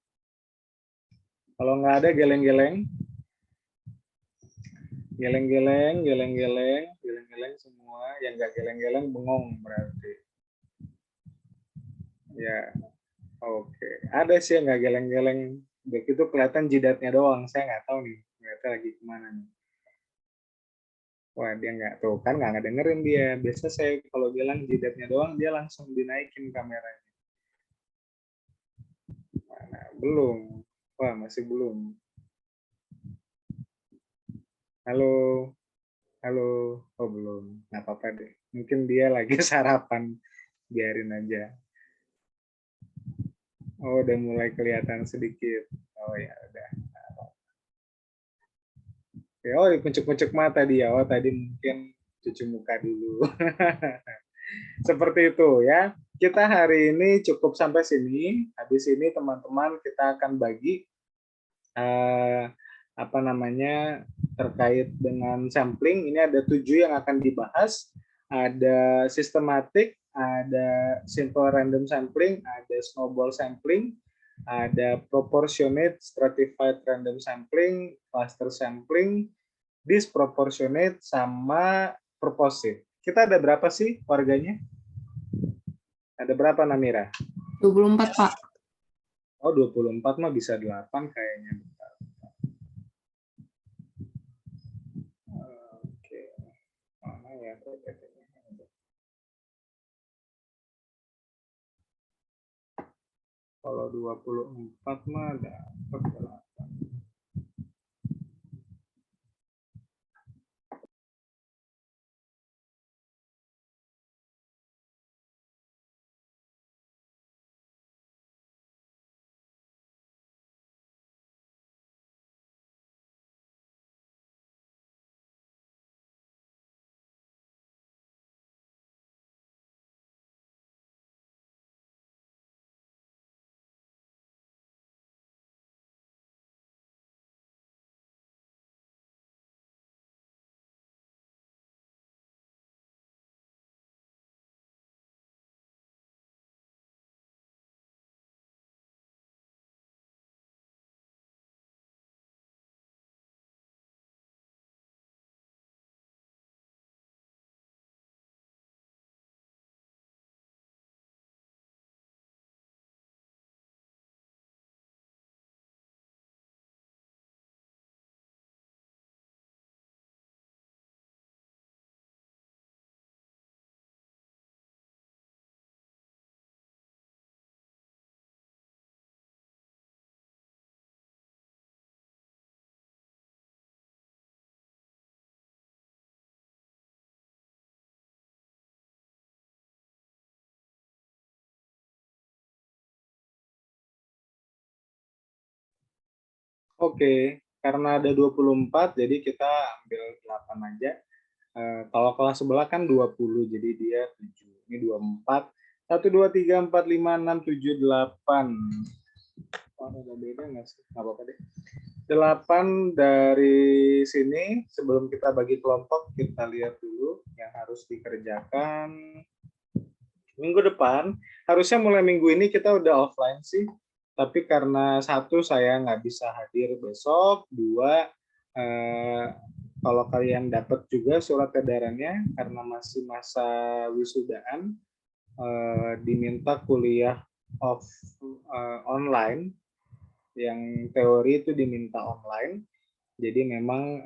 Kalau nggak ada, geleng-geleng. Geleng-geleng, geleng-geleng, geleng-geleng semua. Yang nggak geleng-geleng bengong berarti. Ya, oke. Ada sih yang nggak geleng-geleng. Begitu kelihatan jidatnya doang. Saya nggak tahu nih. Ternyata lagi kemana nih. Wah, dia nggak tahu kan, nggak dengerin dia. Biasa saya kalau bilang jidatnya doang, dia langsung dinaikin kameranya. Mana? Belum. Wah, masih belum. Halo, halo. Oh, belum. Nggak apa-apa deh. Mungkin dia lagi sarapan. Biarin aja. Oh, udah mulai kelihatan sedikit. Oh ya, udah. Oh, kuncuk-kuncuk mata dia. Oh, tadi mungkin cuci muka dulu. Seperti itu ya. Kita hari ini cukup sampai sini. Habis ini teman-teman kita akan bagi eh, apa namanya terkait dengan sampling. Ini ada 7 yang akan dibahas. Ada systematic, ada simple random sampling, ada snowball sampling, ada proportionate stratified random sampling, cluster sampling, disproportionate, sama purposive. Kita ada berapa sih warganya? Ada berapa, Namira? 24, Pak. Oh, 24 mah bisa 8 kayaknya. Oke. Mana ya PPT-nya? Kalau 24 mah dapat Oke, karena ada 24, jadi kita ambil 8 aja. Kalau kelas sebelah kan 20, jadi dia 7. Ini 24. 1, 2, 3, 4, 5, 6, 7, 8. Oh, ada beda nggak sih? Nggak apa-apa deh. 8 dari sini, sebelum kita bagi kelompok, kita lihat dulu yang harus dikerjakan. Minggu depan, harusnya mulai minggu ini kita udah offline sih, tapi karena satu, saya nggak bisa hadir besok, dua, kalau kalian dapat juga surat edarannya, karena masih masa wisudaan, diminta kuliah online, yang teori itu diminta online. Jadi memang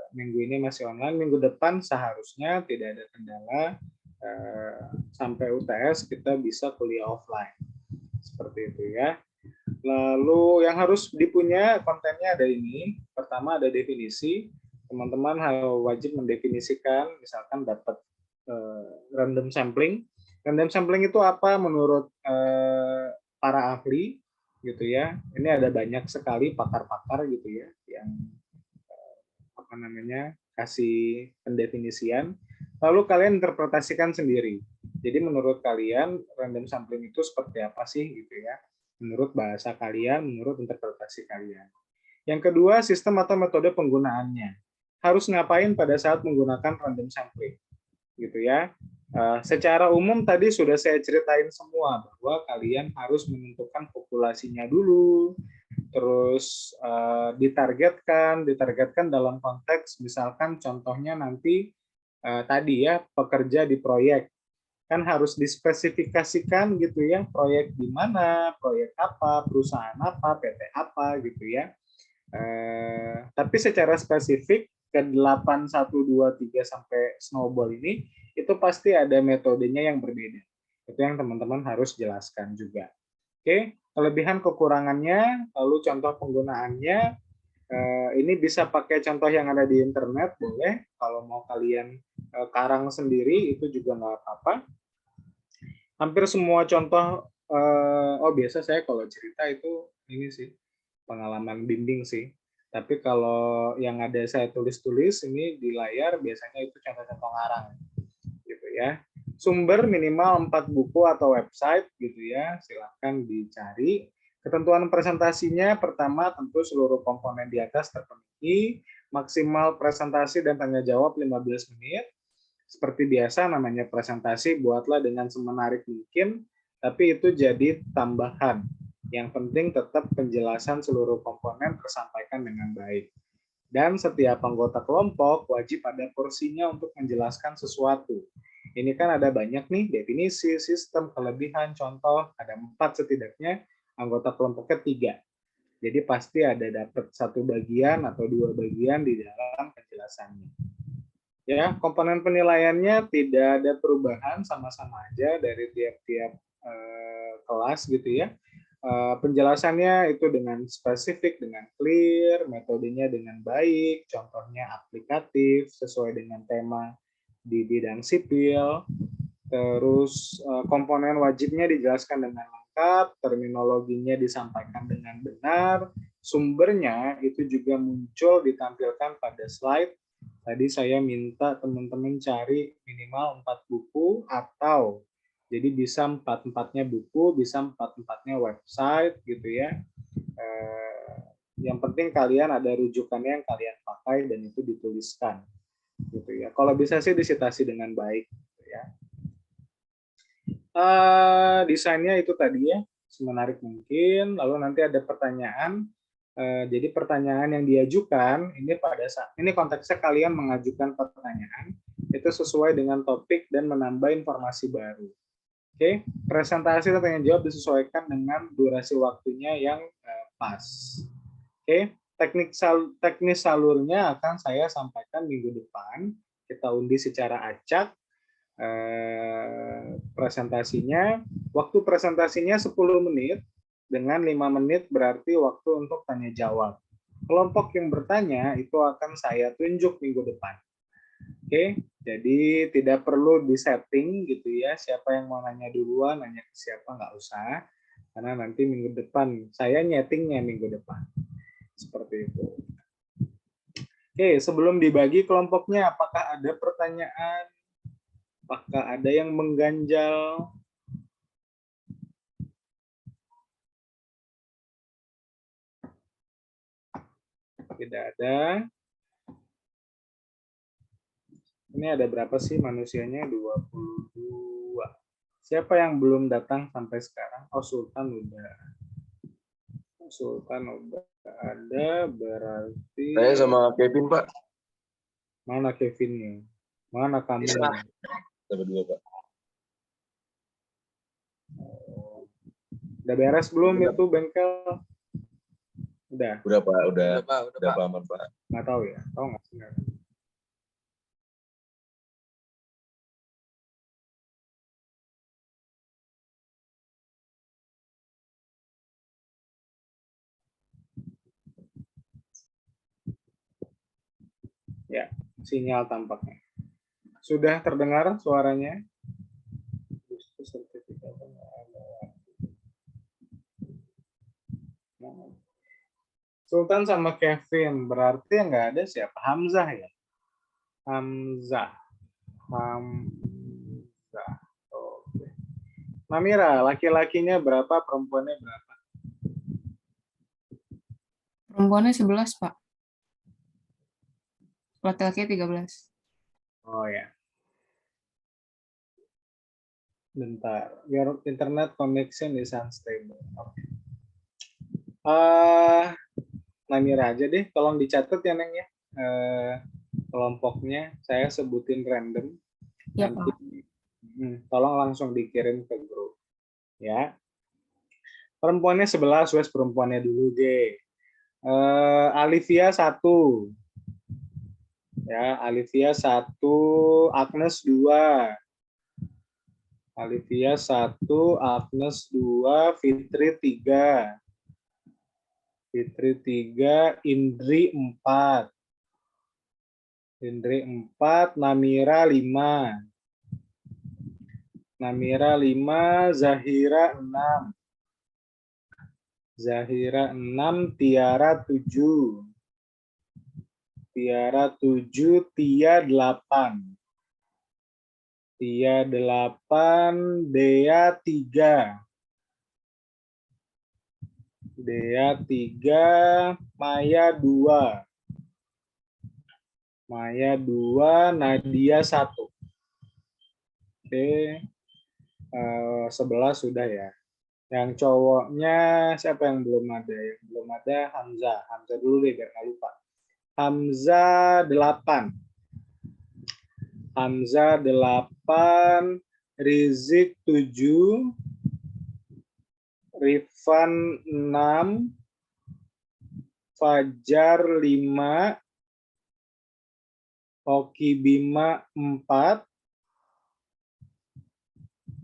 minggu ini masih online, minggu depan seharusnya tidak ada kendala, sampai UTS kita bisa kuliah offline. Seperti itu ya. Lalu yang harus dipunya kontennya ada ini. Pertama ada definisi. Teman-teman wajib mendefinisikan, misalkan dapat random sampling. Random sampling itu apa menurut para ahli gitu ya. Ini ada banyak sekali pakar-pakar gitu ya yang apa namanya kasih pendefinisian. Lalu kalian interpretasikan sendiri. Jadi menurut kalian random sampling itu seperti apa sih gitu ya? Menurut bahasa kalian, menurut interpretasi kalian. Yang kedua, sistem atau metode penggunaannya. Harus ngapain pada saat menggunakan random sampling, gitu ya. Secara umum tadi sudah saya ceritain semua bahwa kalian harus menentukan populasinya dulu, terus ditargetkan dalam konteks misalkan contohnya nanti tadi ya pekerja di proyek kan harus dispesifikasikan gitu ya, proyek di mana, proyek apa, perusahaan apa, PT apa gitu ya. Tapi secara spesifik ke 8, 1, 2, 3 sampai snowball ini itu pasti ada metodenya yang berbeda. Itu yang teman-teman harus jelaskan juga. Oke, kelebihan kekurangannya, lalu contoh penggunaannya, ini bisa pakai contoh yang ada di internet, boleh. Kalau mau kalian karang sendiri, itu juga nggak apa-apa. Hampir semua contoh, biasa saya kalau cerita itu ini sih, pengalaman bimbing sih. Tapi kalau yang ada saya tulis-tulis ini di layar, biasanya itu contoh-contoh ngarang, gitu ya. Sumber minimal 4 buku atau website, gitu ya, silahkan dicari. Ketentuan presentasinya, pertama tentu seluruh komponen di atas terpenuhi, maksimal presentasi dan tanya jawab 15 menit, seperti biasa namanya presentasi, buatlah dengan semenarik mungkin, tapi itu jadi tambahan. Yang penting tetap penjelasan seluruh komponen tersampaikan dengan baik. Dan setiap anggota kelompok wajib ada porsinya untuk menjelaskan sesuatu. Ini kan ada banyak nih, definisi, sistem, kelebihan, contoh, ada 4 setidaknya, anggota kelompoknya 3. Jadi pasti ada dapat 1 bagian atau 2 bagian di dalam penjelasannya. Ya, komponen penilaiannya tidak ada perubahan, sama-sama aja dari tiap-tiap kelas gitu ya. Penjelasannya itu dengan spesifik, dengan clear, metodenya dengan baik, contohnya aplikatif, sesuai dengan tema di bidang sipil, terus komponen wajibnya dijelaskan dengan lengkap, terminologinya disampaikan dengan benar, sumbernya itu juga muncul ditampilkan pada slide. Tadi saya minta teman-teman cari minimal 4 buku atau jadi bisa 4-4-nya buku, bisa 4-4-nya website gitu ya. Yang penting kalian ada rujukannya yang kalian pakai dan itu dituliskan gitu ya. Kalau bisa sih disitasi dengan baik gitu ya. Desainnya itu tadi ya, semenarik mungkin. Lalu nanti ada pertanyaan. Jadi pertanyaan yang diajukan ini pada saat ini konteksnya kalian mengajukan pertanyaan itu sesuai dengan topik dan menambah informasi baru. Oke, presentasi atau tanya jawab disesuaikan dengan durasi waktunya yang pas. Oke, teknis salurnya akan saya sampaikan minggu depan. Kita undi secara acak. Presentasinya, waktu presentasinya 10 menit, dengan 5 menit berarti waktu untuk tanya jawab. Kelompok yang bertanya itu akan saya tunjuk minggu depan. Oke, jadi tidak perlu disetting gitu ya, siapa yang mau nanya duluan, nanya ke siapa, nggak usah. Karena nanti minggu depan, saya nyetingnya minggu depan. Seperti itu. Oke, sebelum dibagi kelompoknya, apakah ada pertanyaan? Apakah ada yang mengganjal? Tidak ada. Ini ada berapa sih manusianya? 22. Siapa yang belum datang sampai sekarang? Oh, Sultan udah. Sultan udah ada, berarti Saya sama Kevin, Pak. mana Kevinnya? Mana kamu? Bisa. Kita berdua, Pak. Udah beres belum Udah. itu bengkel? Udah. Udah, Pak. Udah Udah, Pak. aman, Pak. Nggak tahu ya? Tahu nggak sih? Ya, sinyal tampaknya. Sudah terdengar suaranya? Sultan sama Kevin, berarti yang nggak ada siapa? Hamzah ya? Hamzah. Oke. Namira, laki-lakinya berapa, perempuannya berapa? Perempuannya 11, Pak. Laki-laki 13. Oh ya. Bentar. Your internet connection is unstable. Oke. Namira aja deh, tolong dicatat ya Neng ya. Kelompoknya saya sebutin random. Ya, Nanti Pak. tolong langsung dikirim ke grup ya. Perempuannya 11, wes perempuannya dulu deh. Alivia 1. Ya, Alivia 1, Agnes 2. Alivia 1, Agnes 2, Fitri 3. Fitri 3, Indri 4. Indri 4, Namira 5. Namira 5, Zahira 6. Zahira 6, Tiara 7. Tiara 7, Tia 8. Tia 8, Dea 3. Dea 3, Maya 2. Maya 2, Nadia 1. Oke. 11 sudah ya. Yang cowoknya siapa yang belum ada? Yang belum ada Hamzah. Hamzah dulu deh biar nggak lupa. Hamzah 8. Hamzah 8, Rizik 7, Rifan 6, Fajar 5, Oki Bima 4,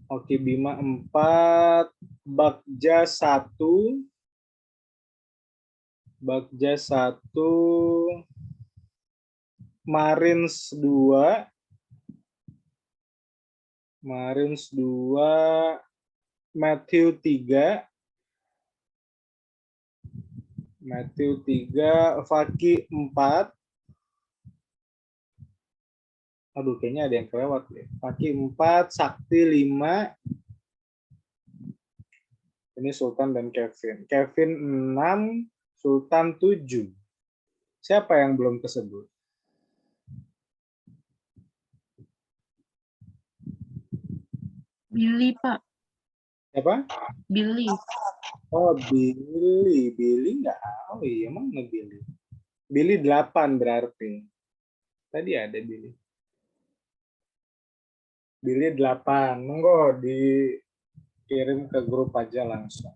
Oki Bima 4, Bagja 1, Bagja 1, Marins 2, Marins 2, Matthew 3, Matthew 3, Faki 4. Aduh, kayaknya ada yang kelewat ya. Faki 4, Sakti 5. Ini Sultan dan Kevin. Kevin 6, Sultan 7. Siapa yang belum tersebut? Billy, Pak. Siapa? Billy. Oh, Billy. Billy nggak tahu ya, emang nggak Billy. Billy 8 berarti. Tadi ada Billy. Billy 8. Monggo dikirim ke grup aja langsung.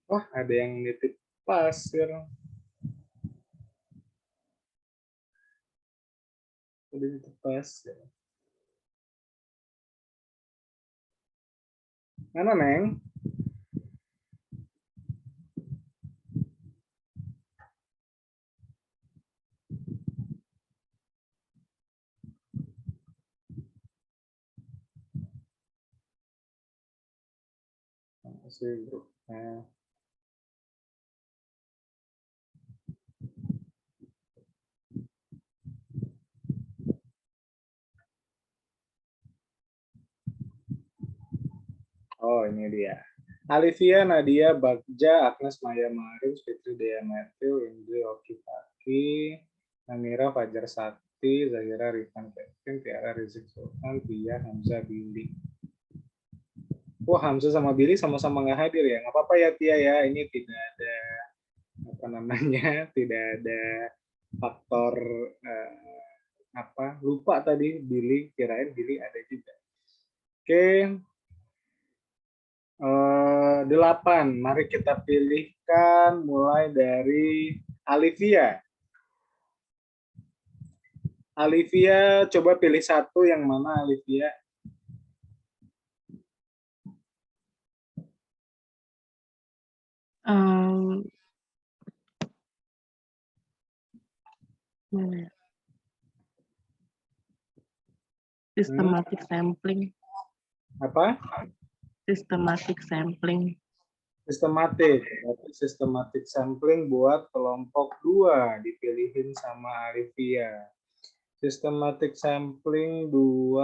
Wah, ada yang nitip pasir. Ada nitip pasir. Mana, Neng? Masih grupnya. Oh, ini dia. Alivia, Nadia, Bagja, Agnes, Maya, Marus, Fitri, Dea, Matthew, Indri, Oki, Faki, Namira, Fajar, Sakti, Zahira, Rifan, Kevin, Tiara, Rizik, Sultan, Tia, Hamzah, Billy. Wah, Hamzah sama Billy sama-sama nggak hadir ya. Nggak apa-apa ya, Tia ya. Ini tidak ada apa namanya, tidak ada faktor lupa tadi Billy, kirain Billy ada juga. Oke. 8. Mari kita pilihkan mulai dari Alivia. Alivia, coba pilih satu, yang mana Alivia? Systematic sampling. Apa? Systematic sampling. Sistematik. Berarti systematic sampling buat kelompok 2 dipilihin sama Alivia. Systematic sampling 2.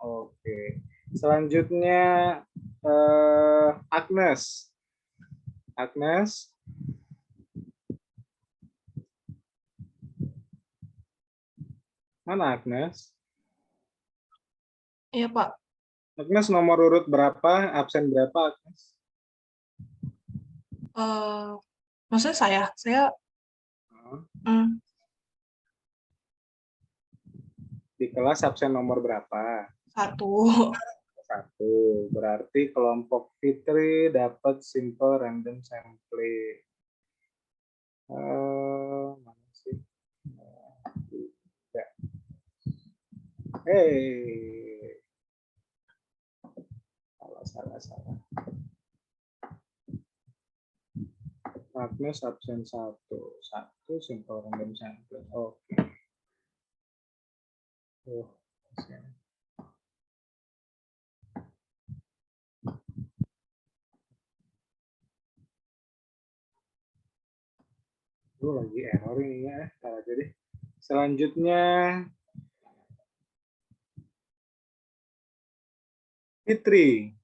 Oke. Selanjutnya Agnes. Agnes. Mana Agnes? Iya, Pak. Agnes nomor urut berapa? Absen berapa, Agnes? Maksudnya saya Di kelas absen nomor berapa? 1. 1. Berarti kelompok Fitri dapat simple random sampling. Mana sih? Ya. Salah. Agnes absen 1 simple random sampling. Oke. Lagi error ini ya. Jadi selanjutnya Fitri.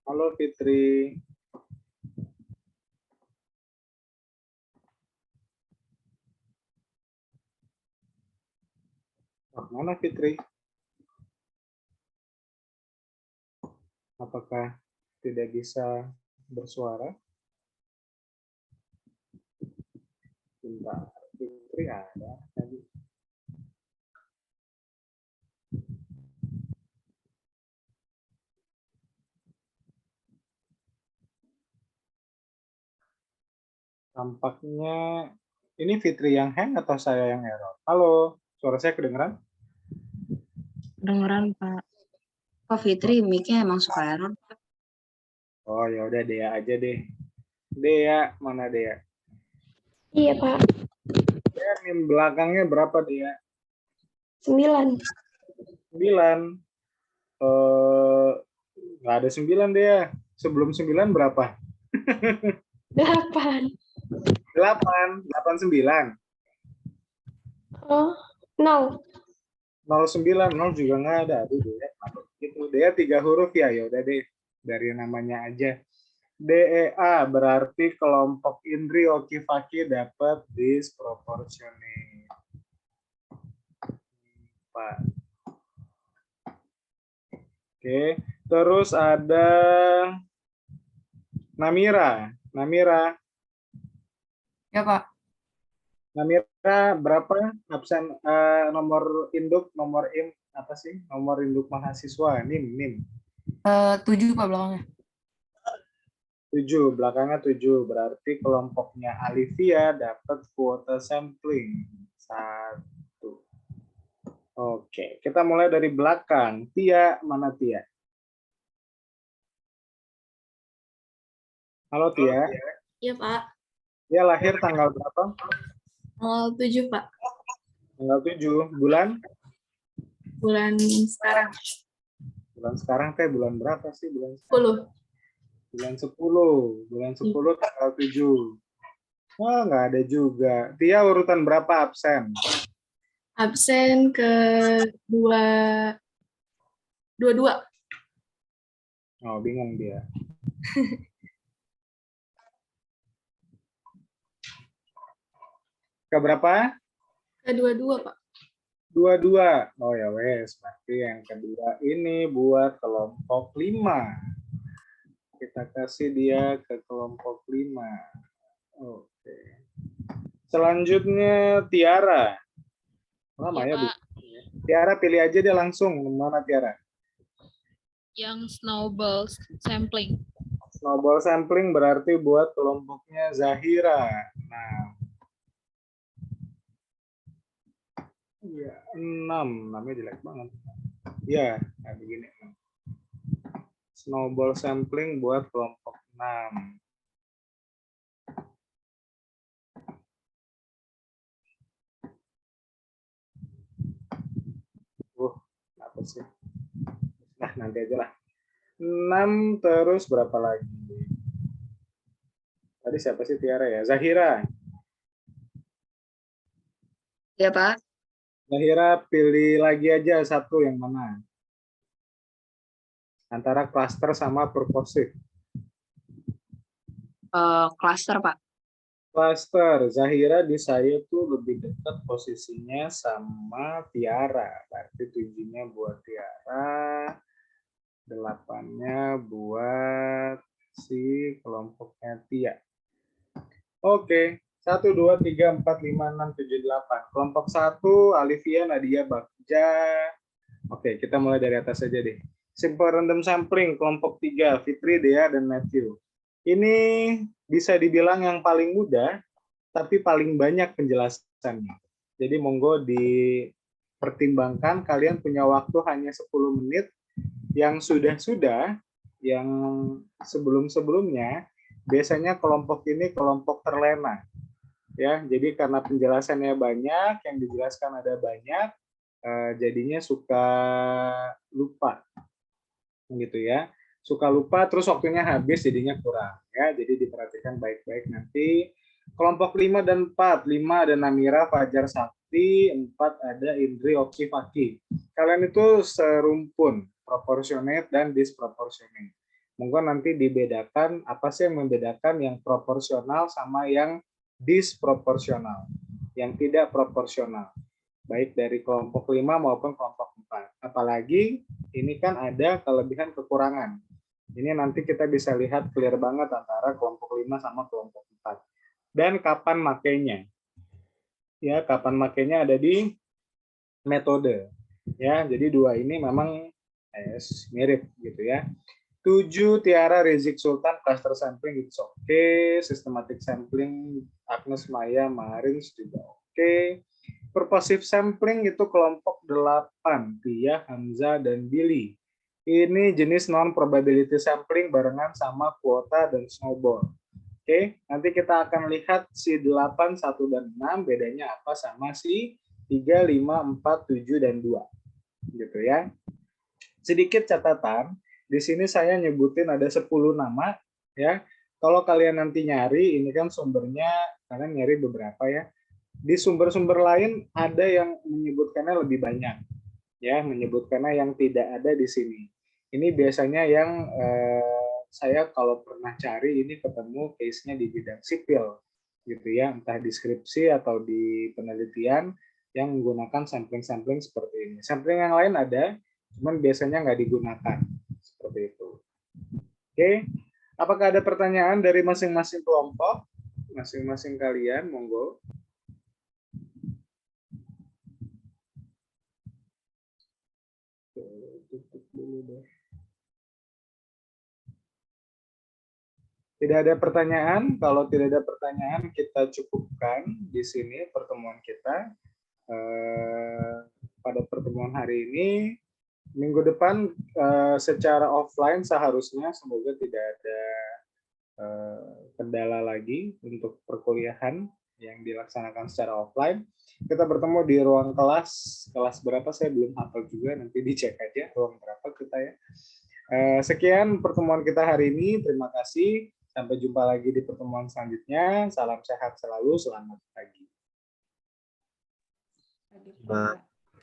Halo Fitri. Mana Fitri? Apakah tidak bisa bersuara? Bentar, Fitri ada tadi. Tampaknya ini Fitri yang hang atau saya yang error? Halo, suara saya kedengeran? Kedengeran, Pak. Pak Fitri, mic-nya emang suka error. Oh, ya udah Dea aja deh. Dea, mana Dea? Iya, Pak. Dea, min belakangnya berapa Dea? 9. 9. Nggak ada 9 Dea. Sebelum 9 berapa? 8. 9. Oh, 0. 09, 0 juga nggak ada. Aduh, Dea. Gitu. Dea 3 huruf ya, ya udah deh. Dari namanya aja. DEA berarti kelompok Indri, Oki, Faki dapat disproportionate. Oke, terus ada Namira. Ya, Pak. Namira berapa absen nomor induk, nomor IM apa sih? Nomor induk mahasiswa, NIM. 7, Pak, belakangnya. 7, belakangnya 7. Berarti kelompoknya Alivia dapat kuota sampling 1. Oke, kita mulai dari belakang. Tia, mana Tia? Halo Tia. Iya, Pak. Dia lahir tanggal berapa? Tanggal 7, Pak. Tanggal 7. Bulan? Bulan sekarang. Bulan sekarang teh bulan berapa sih? Bulan 10. bulan 10. Bulan 10 tanggal 7. Wah, nggak ada juga. Tia urutan berapa absen? Absen ke 22. Oh, bingung dia. Ke berapa? Ke 22, Pak. 22. Oh ya wes, berarti yang kedua ini buat kelompok 5. Kita kasih dia ke kelompok 5. Oke. Selanjutnya Tiara. Lama ya, Bu? Tiara pilih aja dia langsung. Mana Tiara? Yang snowball sampling. Snowball sampling berarti buat kelompoknya Zahira. Nah, ya, 6. Namanya jelek banget. Ya, nah begini. Snowball sampling buat kelompok 6. Apa sih? Nah, nanti aja lah. 6 terus berapa lagi? Tadi siapa sih Tiara ya? Zahira. Ya, Pak. Zahira pilih lagi aja satu yang mana? Antara cluster sama purposive. Cluster, Pak. Cluster. Zahira di saya tuh lebih dekat posisinya sama Tiara. Berarti 7-nya buat Tiara. 8-nya buat si kelompoknya Tia. Oke. 1, 2, 3, 4, 5, 6, 7, 8. Kelompok 1, Alivia, Nadia, Bagja. Oke, kita mulai dari atas saja deh. Simple random sampling, kelompok 3, Fitri, Dea, dan Matthew. Ini bisa dibilang yang paling mudah, tapi paling banyak penjelasannya. Jadi monggo dipertimbangkan, kalian punya waktu hanya 10 menit. Yang sudah-sudah, yang sebelum-sebelumnya, biasanya kelompok ini kelompok terlena. Ya, jadi karena penjelasannya banyak, yang dijelaskan ada banyak, jadinya suka lupa. Gitu ya. Suka lupa terus waktunya habis jadinya kurang ya. Jadi diperhatikan baik-baik nanti. Kelompok 5 dan 4, 5 ada Namira, Fajar, Sakti, 4 ada Indri, Oki, Faki. Kalian itu serumpun, proportionate dan disproportionate. Mungkin nanti dibedakan apa sih yang membedakan yang proporsional sama yang disproporsional, yang tidak proporsional. Baik dari kelompok 5 maupun kelompok 4. Apalagi ini kan ada kelebihan kekurangan. Ini nanti kita bisa lihat clear banget antara kelompok 5 sama kelompok 4. Dan kapan makainya. Ya, kapan makainya ada di metode. Ya, jadi dua ini memang mirip gitu ya. 7 Tiara, Rizik, Sultan, cluster sampling it's okay. Systematic sampling Agnes, Maya, Marins juga oke. Purposive sampling itu kelompok 8, Tia, Hamza, dan Billy. Ini jenis non-probability sampling barengan sama kuota dan snowball. Oke, nanti kita akan lihat si 8, 1, dan 6 bedanya apa sama si 3, 5, 4, 7, dan 2. Gitu ya. Sedikit catatan, di sini saya nyebutin ada 10 nama. Ya. Kalau kalian nanti nyari, ini kan sumbernya, kalian nyari beberapa ya. Di sumber-sumber lain ada yang menyebutkannya lebih banyak, ya, menyebutkannya yang tidak ada di sini. Ini biasanya yang saya kalau pernah cari ini ketemu case-nya di bidang sipil, gitu ya, entah di skripsi atau di penelitian yang menggunakan sampling-sampling seperti ini. Sampling yang lain ada, cuman biasanya nggak digunakan seperti itu. Oke, apakah ada pertanyaan dari masing-masing kelompok, masing-masing kalian, monggo. Tutup dulu deh. Tidak ada pertanyaan. Kalau tidak ada pertanyaan, kita cukupkan di sini pertemuan kita. Pada pertemuan hari ini, minggu depan secara offline seharusnya semoga tidak ada kendala lagi untuk perkuliahan. yang dilaksanakan secara offline. Kita bertemu di ruang kelas berapa saya belum hafal juga, nanti dicek aja ruang berapa kita ya. Sekian pertemuan kita hari ini, terima kasih. Sampai jumpa lagi di pertemuan selanjutnya. Salam sehat selalu, selamat pagi. Pak.